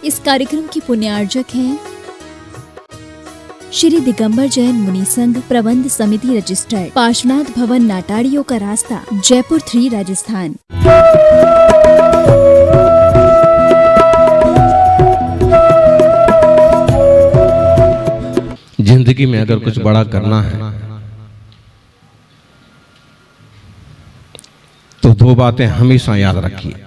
इस कार्यक्रम की पुण्यार्जक हैं श्री दिगंबर जैन मुनि संघ प्रबंध समिति रजिस्टर्ड, पार्श्वनाथ भवन, नाटाड़ियों का रास्ता, जयपुर 3, राजस्थान। जिंदगी में अगर कुछ बड़ा करना है तो दो बातें हमेशा याद रखिए।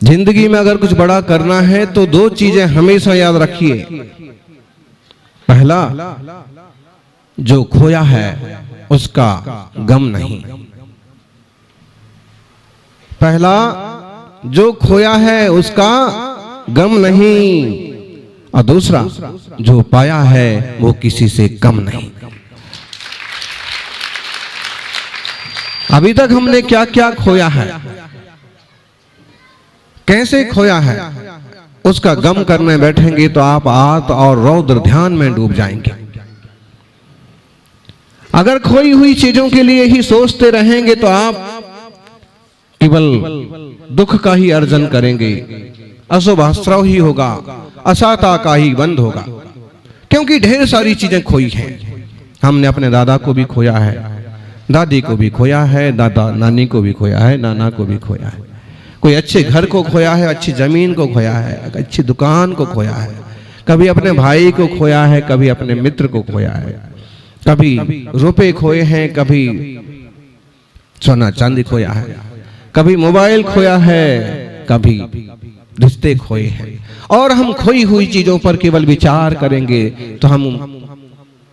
जिंदगी में अगर कुछ बड़ा करना है तो दो चीजें हमेशा याद रखिए। पहला, जो खोया है उसका गम नहीं। पहला, जो खोया है उसका गम नहीं। और दूसरा, जो पाया है वो किसी से कम नहीं। अभी तक हमने क्या क्या खोया है, कैसे खोया है, उसका गम करने बैठेंगे तो आप आत और रौद्र ध्यान में डूब जाएंगे। अगर खोई हुई चीजों के लिए ही सोचते रहेंगे तो आप केवल दुख का ही अर्जन करेंगे, अशुभ आश्रव ही होगा, असाता का ही बंद होगा। क्योंकि ढेर सारी चीजें खोई हैं। हमने अपने दादा को भी खोया है, दादी को भी खोया है, दादा नानी को भी खोया है, नाना को भी खोया है। कोई अच्छे घर को खोया है, अच्छी जमीन को खोया है, अच्छी दुकान को खोया है, कभी अपने भाई को खोया है, कभी अपने मित्र को खोया है, कभी रुपए खोए हैं, कभी सोना चांदी खोया है, कभी मोबाइल खोया है, कभी रिश्ते खोए हैं। और हम खोई हुई चीजों पर केवल विचार करेंगे तो हम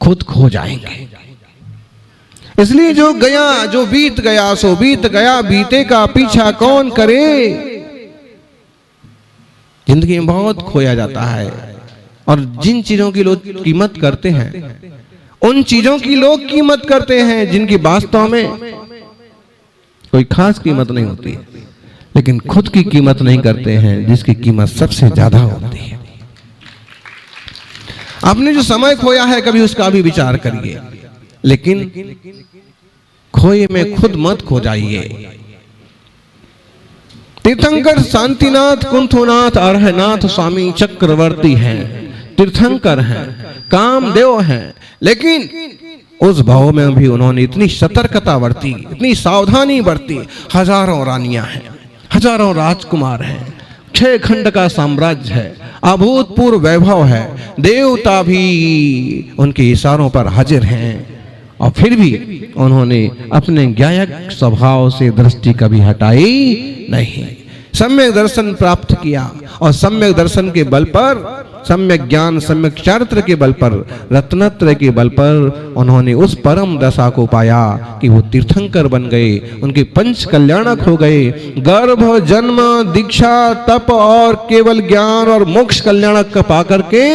खुद खो जाएंगे। इसलिए जो गया, जो बीत गया सो बीत गया, बीते का पीछा कौन करे। जिंदगी में बहुत खोया जाता है और जिन चीजों की लोग कीमत करते हैं, उन चीजों की लोग कीमत करते हैं जिनकी वास्तव में कोई खास कीमत नहीं होती, लेकिन खुद की कीमत नहीं करते हैं जिसकी कीमत सबसे ज्यादा होती है। आपने जो समय खोया है कभी उसका भी विचार करिए, लेकिन खोए में खुद मत खो जाइए। तीर्थंकर शांतिनाथ, कुंथुनाथ, अरहनाथ स्वामी चक्रवर्ती हैं, तीर्थंकर हैं, कामदेव हैं, लेकिन उस भाव में भी उन्होंने इतनी सतर्कता बरती, इतनी सावधानी बरती। हजारों रानियां हैं, हजारों राजकुमार हैं, 6 खंड का साम्राज्य है, अभूतपूर्व वैभव है, देवता भी उनके इशारों पर हाजिर हैं, और फिर भी उन्होंने अपने ज्ञायक स्वभाव से दृष्टि कभी हटाई नहीं। सम्यक दर्शन प्राप्त किया और सम्यक दर्शन के बल पर, सम्यक ज्ञान, सम्यक चारित्र के बल पर, रत्नत्रय के बल पर उन्होंने उस परम दशा को पाया कि वो तीर्थंकर बन गए, उनके पंच कल्याणक हो गए। गर्भ, जन्म, दीक्षा, तप और केवल ज्ञान और मोक्ष कल्याणक का पाकर के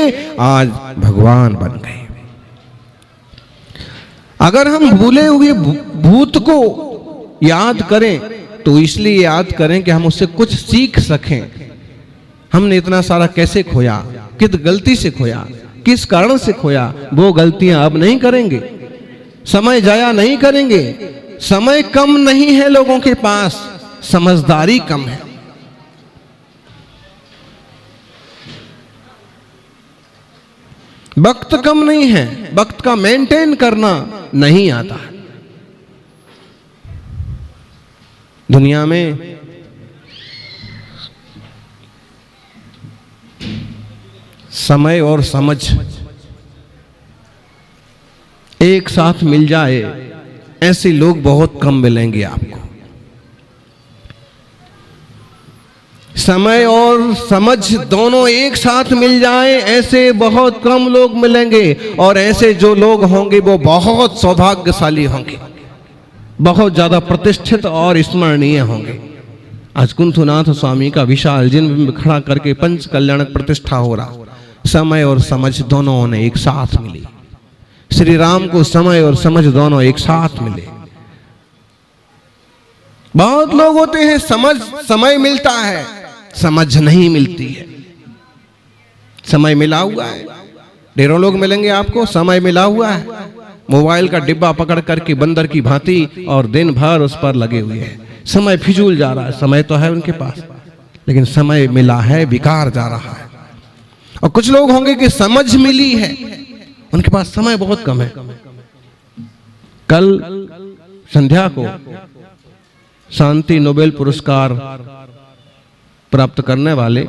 आज भगवान बन गए। अगर हम भूले हुए भूत को याद करें तो इसलिए याद करें कि हम उससे कुछ सीख सकें। हमने इतना सारा कैसे खोया, किस गलती से खोया, किस कारण से खोया, वो गलतियां अब नहीं करेंगे, समय जाया नहीं करेंगे। समय कम नहीं है लोगों के पास, समझदारी कम है। वक्त कम नहीं है, वक्त का मेंटेन करना नहीं आता। दुनिया में समय और समझ एक साथ मिल जाए ऐसे लोग बहुत कम मिलेंगे आपको। समय और समझ दोनों एक साथ मिल जाए ऐसे बहुत कम लोग मिलेंगे, और ऐसे जो लोग होंगे वो बहुत सौभाग्यशाली होंगे, बहुत ज्यादा प्रतिष्ठित और स्मरणीय होंगे। आज कुंथुनाथ स्वामी का विशाल जिन खड़ा करके पंच कल्याणक प्रतिष्ठा हो रहा, समय और समझ दोनों ने एक साथ मिली। श्री राम को समय और समझ दोनों एक साथ मिले। बहुत लोग होते हैं समय मिलता है, समझ नहीं मिलती है। समय मिला हुआ है, ढेरों लोग मिलेंगे आपको, समय मिला हुआ है, मोबाइल का डिब्बा पकड़ करके बंदर की भांति और दिन भर उस पर लगे हुए हैं। समय फिजूल जा रहा है, समय तो है उनके पास, लेकिन समय मिला है विकार जा रहा है। और कुछ लोग होंगे कि समझ मिली है, उनके पास समय बहुत कम है। कल संध्या को शांति नोबेल पुरस्कार प्राप्त करने वाले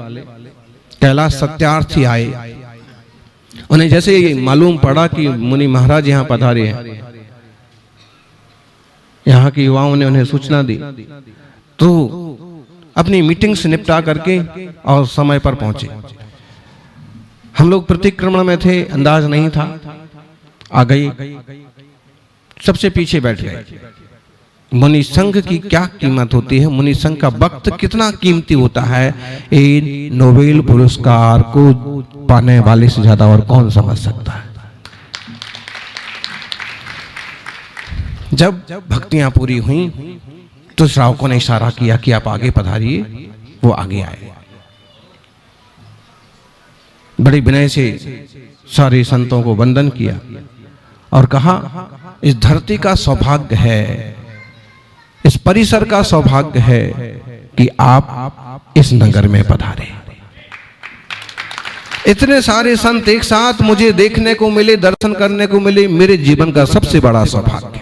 कैलाश सत्यार्थी आए। उन्हें जैसे ही मालूम पड़ा कि मुनि महाराज यहाँ पधारे हैं, यहाँ के युवाओं ने उन्हें सूचना दी, तो अपनी मीटिंग से निपटा करके और समय पर पहुंचे। हम लोग प्रतिक्रमण में थे, अंदाज नहीं था, आ गई, सबसे पीछे बैठ गए। मुनि संघ की क्या कीमत होती है, मुनि संघ का वक्त कितना कीमती होता है, इन नोबेल पुरस्कार को पाने वाले से ज्यादा और कौन समझ सकता है। जब भक्तियां पूरी हुई तो श्रावकों ने इशारा किया कि आप आगे पधारिए। वो आगे आए, बड़े विनय से सारे संतों को वंदन किया और कहा, इस धरती का सौभाग्य है, इस परिसर का सौभाग्य है कि आप इस नगर में पधारे। इतने सारे संत एक साथ मुझे देखने को मिले, दर्शन करने को मिले, मेरे जीवन का सबसे बड़ा सौभाग्य।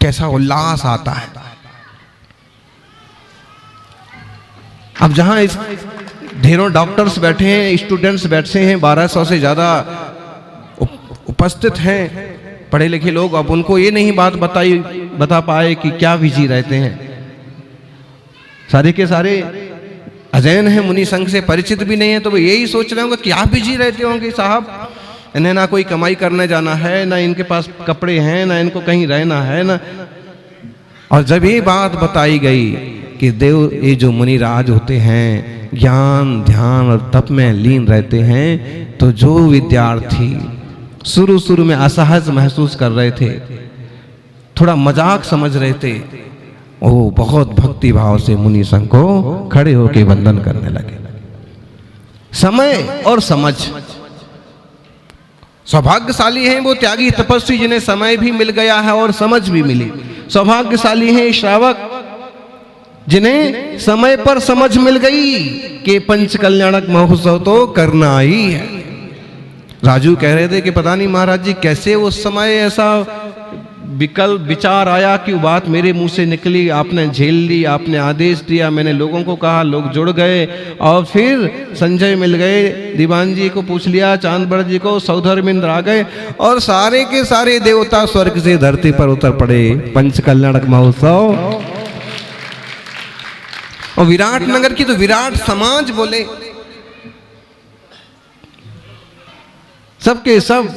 कैसा उल्लास आता है। अब जहां इस ढेरों डॉक्टर्स बैठे हैं, स्टूडेंट्स बैठे हैं, 1200 से ज्यादा उपस्थित हैं पढ़े लिखे लोग, अब उनको ये नहीं बात बता पाए कि क्या विजी रहते हैं। सारे के सारे अजैन हैं, मुनि संघ से परिचित भी नहीं है, तो वो यही सोच रहे होंगे क्या बिजी रहते होंगे साहब, इन्हें ना कोई कमाई करने जाना है, ना इनके पास कपड़े हैं, ना इनको कहीं रहना है ना। और जब ये बात बताई गई कि देव, ये जो मुनि राज होते हैं ज्ञान ध्यान और तप में लीन रहते हैं, तो जो विद्यार्थी शुरू में असहज महसूस कर रहे थे, थोड़ा मजाक समझ रहे थे, वो बहुत भक्ति भाव से मुनि संघ को खड़े होकर वंदन करने लगे। समय और समझ, सौभाग्यशाली हैं वो त्यागी तपस्वी जिन्हें समय भी मिल गया है और समझ भी मिली। सौभाग्यशाली हैं श्रावक जिन्हें समय पर समझ मिल गई कि पंच कल्याणक महोत्सव तो करना ही है। राजू कह रहे थे कि पता नहीं महाराज जी कैसे उस समय ऐसा विकल्प विचार आया कि बात मेरे मुंह से निकली, आपने झेल ली, आपने आदेश दिया, मैंने लोगों को कहा, लोग जुड़ गए और फिर संजय मिल गए, दीवान जी को पूछ लिया, चांदबड़ जी को, सौधर्मिंद्र आ गए और सारे के सारे देवता स्वर्ग से धरती पर उतर पड़े। पंच कल्याणक महोत्सव और विराट नगर की तो विराट समाज बोले, सबके सब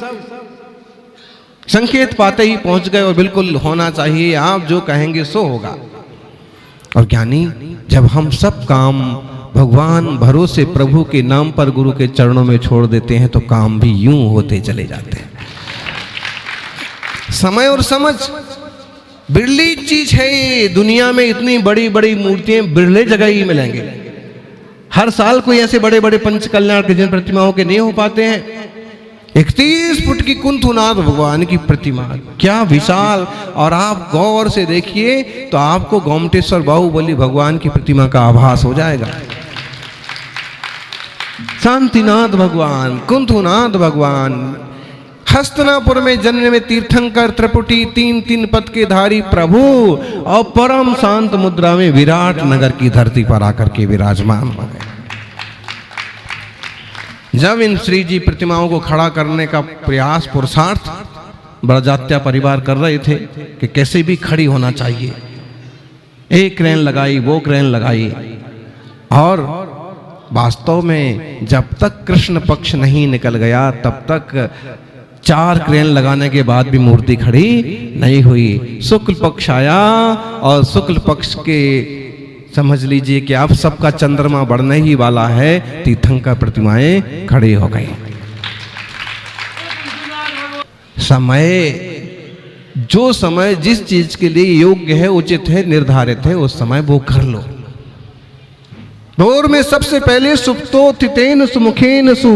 संकेत पाते ही पहुंच गए और बिल्कुल होना चाहिए, आप जो कहेंगे सो होगा। और ज्ञानी, जब हम सब काम भगवान भरोसे प्रभु के नाम पर गुरु के चरणों में छोड़ देते हैं तो काम भी यूं होते चले जाते हैं। समय और समझ बिरली चीज है। दुनिया में इतनी बड़ी बड़ी मूर्तियां बिरले जगह ही मिलेंगे। हर साल कोई ऐसे बड़े बड़े पंच कल्याण के जिन प्रतिमाओं के नहीं हो पाते हैं। 31 फुट की कुंथुनाथ भगवान की प्रतिमा, क्या विशाल। और आप गौर से देखिए तो आपको गोमटेश्वर बाहुबली भगवान की प्रतिमा का आभास हो जाएगा। शांतिनाथ भगवान, कुंथुनाथ भगवान, हस्तनापुर में जन्म में तीर्थंकर त्रिपुटी 3 पद के धारी प्रभु और परम शांत मुद्रा में विराट नगर की धरती पर आकर के विराजमान हो गए। जब इन श्री जी प्रतिमाओं को खड़ा करने का प्रयास पुरुषार्थ बड़जात्या परिवार कर रहे थे कि कैसे भी खड़ी होना चाहिए, एक क्रेन लगाई, वो क्रेन लगाई, और वास्तव में जब तक कृष्ण पक्ष नहीं निकल गया तब तक 4 क्रेन लगाने के बाद भी मूर्ति खड़ी नहीं हुई। शुक्ल पक्ष आया और शुक्ल पक्ष के समझ लीजिए कि अब सबका चंद्रमा बढ़ने ही वाला है, तीर्थंकर प्रतिमाएं खड़ी हो गई। समय, जो समय जिस चीज के लिए योग्य है, उचित है, निर्धारित है, उस समय वो कर लो। भोर में सबसे पहले सुप्तो तितेन सुमुखेन सु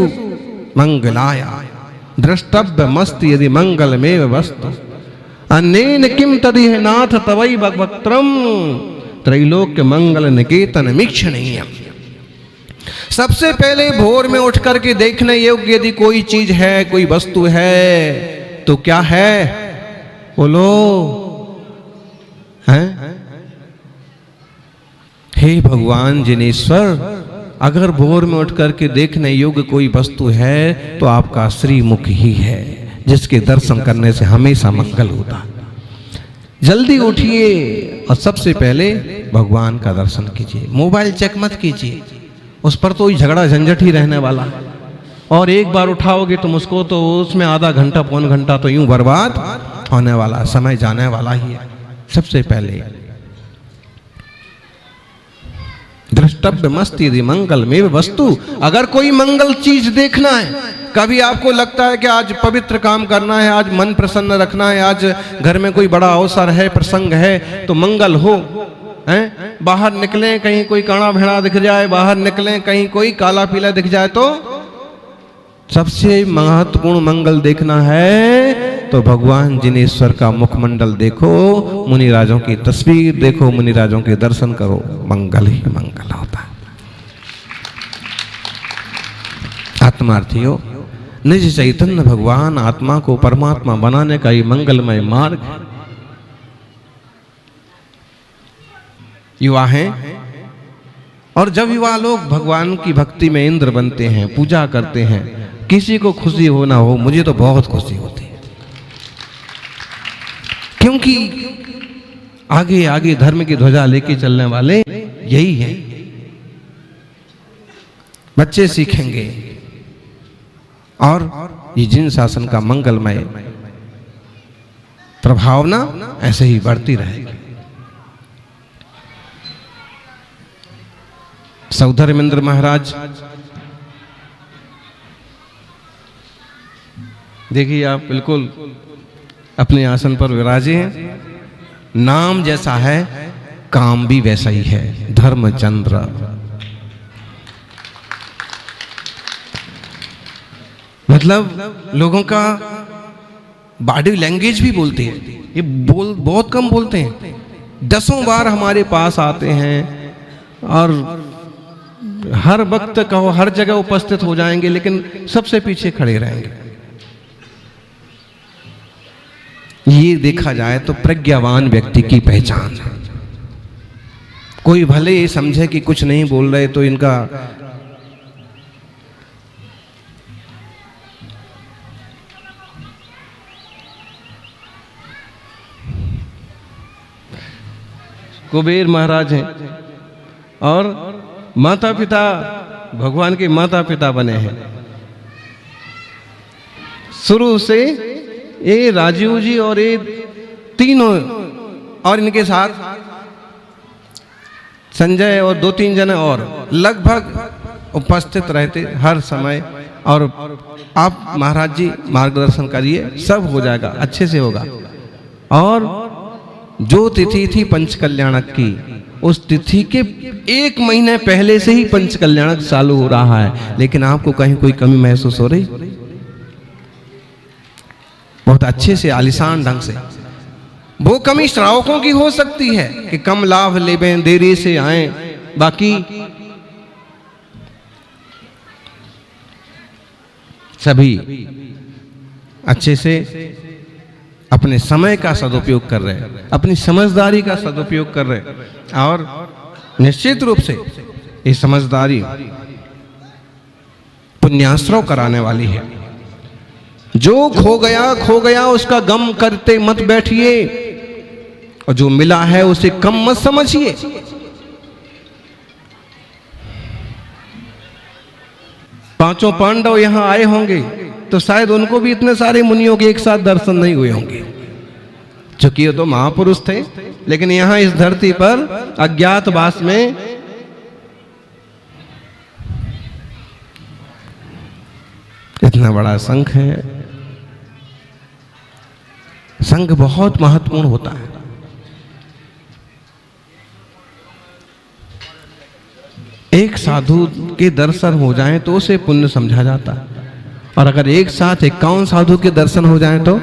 मंगलाया द्रष्टव्य मस्त यदि मंगल में वस्तु अन्येन किम तदिह नाथ तवै भक्त्रम त्रैलोक्य मंगल निकेतन मीक्षणीय। सबसे पहले भोर में उठ करके देखने योग्य यदि कोई चीज है, कोई वस्तु है तो क्या है? बोलो हैं? हे भगवान जिनेश्वर, अगर भोर में उठ करके देखने योग्य कोई वस्तु है तो आपका श्रीमुख ही है, जिसके दर्शन करने से हमेशा मंगल होता। जल्दी उठिए और सबसे पहले भगवान का दर्शन कीजिए। मोबाइल चेक मत कीजिए, उस पर तो झगड़ा झंझट ही रहने वाला, और एक बार उठाओगे तुम उसको तो उसमें आधा घंटा पौन घंटा तो यूं बर्बाद होने वाला, समय जाने वाला ही है। सबसे पहले द्रष्टव्य मस्ति यदि मंगल में वस्तु, अगर कोई मंगल चीज देखना है, कभी आपको लगता है कि आज पवित्र काम करना है, आज मन प्रसन्न रखना है, आज घर में कोई बड़ा अवसर है, प्रसंग है, तो मंगल हो, हैं? बाहर निकलें कहीं कोई काड़ा भेड़ा दिख जाए, बाहर निकलें कहीं कोई काला पीला दिख जाए, तो सबसे महत्वपूर्ण मंगल देखना है तो भगवान जिनेश्वर का मुखमंडल देखो, मुनिराजों की तस्वीर देखो, मुनिराजों के दर्शन करो, मंगल ही मंगल होता है। आत्मार्थियों, निज चैतन्य भगवान आत्मा को परमात्मा बनाने का ये मंगलमय मार्ग है। युवा हैं, और जब युवा लोग भगवान की भक्ति में इंद्र बनते हैं, पूजा करते हैं, किसी को खुशी हो ना हो, मुझे तो बहुत खुशी होती है, क्योंकि आगे आगे धर्म की ध्वजा लेके चलने वाले यही हैं। बच्चे सीखेंगे और ये जिन शासन का मंगलमय प्रभावना ऐसे ही बढ़ती रहेगी। सौधर्मेंद्र महाराज, देखिए आप बिल्कुल अपने आसन पर विराजे हैं। नाम जैसा है काम भी वैसा ही है, धर्मचंद्र। मतलब लोगों का बॉडी लैंग्वेज भी बोलते हैं, ये बहुत कम बोलते हैं, 10 बार हमारे पास आते हैं और हर वक्त कहो हर जगह उपस्थित हो जाएंगे, लेकिन सबसे पीछे खड़े रहेंगे। ये देखा जाए तो प्रज्ञावान व्यक्ति की पहचान है। कोई भले ये समझे कि कुछ नहीं बोल रहे तो इनका कुबेर महाराज हैं और माता पिता भगवान के माता पिता बने हैं। शुरू से ये राजीव जी और ये तीनों और इनके साथ संजय और 2-3 जने और लगभग उपस्थित रहते हर समय। और आप महाराज जी मार्गदर्शन करिए, सब हो जाएगा, अच्छे से होगा। और जो तिथि थी पंचकल्याणक की, उस तिथि के 1 महीने पहले से ही पंचकल्याणक चालू हो रहा है, लेकिन आपको कहीं कोई कमी महसूस हो रही? बहुत अच्छे से आलिशान ढंग से। वो कमी श्रावकों की हो सकती है कि कम लाभ लेवें, देरी से आए, बाकी सभी अच्छे से अपने समय का सदुपयोग कर रहे हैं, अपनी समझदारी का सदुपयोग कर रहे हैं। और निश्चित रूप से ये समझदारी पुण्याश्रय कराने वाली है। जो खो गया उसका गम करते मत बैठिए, और जो मिला है उसे कम मत समझिए। पांचों पांडव यहां आए होंगे तो शायद उनको भी इतने सारे मुनियों के एक साथ दर्शन नहीं हुए होंगे, क्योंकि ये तो महापुरुष थे। लेकिन यहां इस धरती पर अज्ञातवास में इतना बड़ा संघ है। संघ बहुत महत्वपूर्ण होता है। एक साधु के दर्शन हो जाएं तो उसे पुण्य समझा जाता है, और अगर एक साथ 51 साधु के दर्शन हो जाएं तो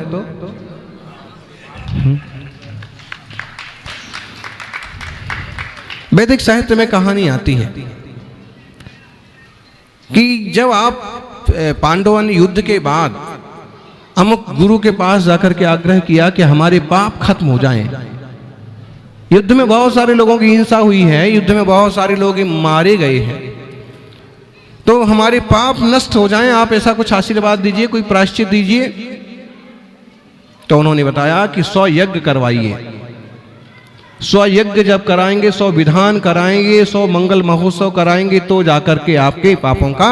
वैदिक साहित्य में कहानी आती है कि जब आप पांडवों ने युद्ध के बाद अमुक गुरु के पास जाकर के आग्रह किया कि हमारे पाप खत्म हो जाएं। युद्ध में बहुत सारे लोगों की हिंसा हुई है, युद्ध में बहुत सारे लोग मारे गए हैं, तो हमारे पाप नष्ट हो जाएं, आप ऐसा कुछ आशीर्वाद दीजिए, कोई प्रायश्चित दीजिए। तो उन्होंने बताया कि 100 यज्ञ करवाइए। 100 यज्ञ जब कराएंगे, 100 विधान कराएंगे, 100 मंगल महोत्सव कराएंगे, तो जाकर के आपके पापों का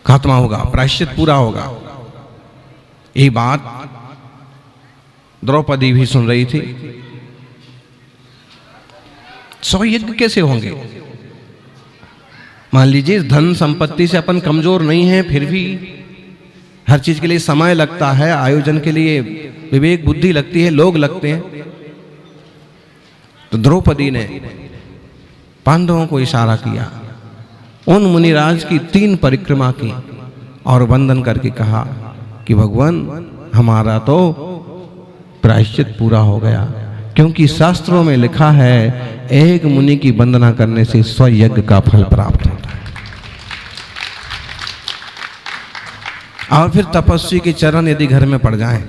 खात्मा होगा, प्रायश्चित पूरा होगा। ये बात द्रौपदी भी सुन रही थी। 100 यज्ञ कैसे होंगे? मान लीजिए धन संपत्ति से अपन कमजोर नहीं है, फिर भी हर चीज के लिए समय लगता है, आयोजन के लिए विवेक बुद्धि लगती है, लोग लगते हैं। तो द्रौपदी ने पांडवों को इशारा किया, उन मुनिराज की 3 परिक्रमा की और वंदन करके कहा कि भगवान हमारा तो प्रायश्चित पूरा हो गया, क्योंकि शास्त्रों में लिखा है एक मुनि की वंदना करने से 100 यज्ञ का फल प्राप्त होता है। और फिर तपस्वी के चरण यदि घर में पड़ जाएं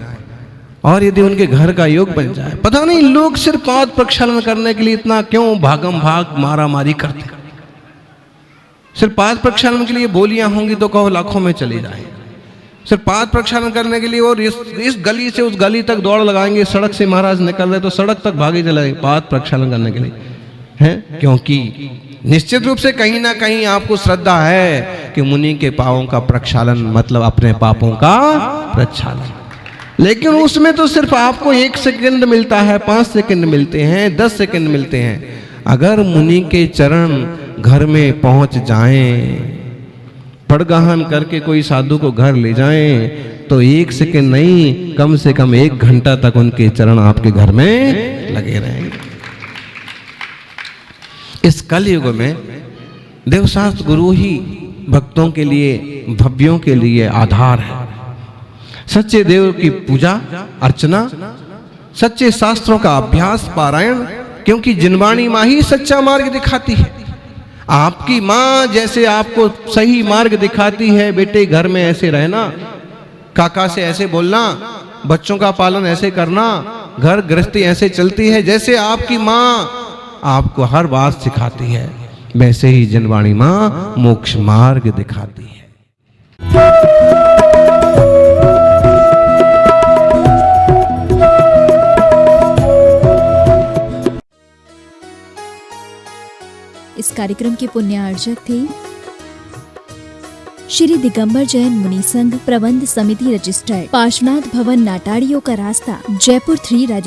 और यदि उनके घर का योग बन जाए, पता नहीं लोग सिर्फ पाद प्रक्षालन करने के लिए इतना क्यों भागम भाग मारा मारी करते हैं। सिर्फ पाद प्रक्षालन के लिए बोलियां होंगी तो कहो लाखों में चली जाए। सिर्फ पाद प्रक्षालन करने के लिए और इस गली से उस गली तक दौड़ लगाएंगे, सड़क से महाराज निकल रहे तो सड़क तक भागे चले पाद प्रक्षालन करने के लिए, हैं? क्योंकि निश्चित रूप से कहीं ना कहीं आपको श्रद्धा है कि मुनि के पापों का प्रक्षालन मतलब अपने पापों का प्रक्षालन। लेकिन उसमें तो सिर्फ आपको 1 सेकंड मिलता है, 5 सेकंड मिलते हैं, 10 सेकंड मिलते हैं। अगर मुनि के चरण घर में पहुंच जाएं, पड़गहन करके कोई साधु को घर ले जाएं, तो 1 सेकंड नहीं, कम से कम 1 घंटा तक उनके चरण आपके घर में लगे रहेंगे। इस कलयुग में देवशास्त्र गुरु ही भक्तों के लिए, भव्यों के लिए आधार है। सच्चे देव की पूजा अर्चना, सच्चे शास्त्रों का अभ्यास पारायण, क्योंकि जिनवाणी माँ ही सच्चा मार्ग दिखाती है। आपकी माँ जैसे आपको सही मार्ग दिखाती है, बेटे घर में ऐसे रहना, काका से ऐसे बोलना, बच्चों का पालन ऐसे करना, घर गृहस्थी ऐसे चलती है, जैसे आपकी माँ आपको हर बात सिखाती है, वैसे ही जिनवाणी माँ मोक्ष मार्ग दिखाती है। इस कार्यक्रम के पुण्यार्चक थे श्री दिगंबर जैन मुनि संघ प्रबंध समिति रजिस्टर्ड, पार्श्वनाथ भवन नाटाड़ियों का रास्ता, जयपुर 3।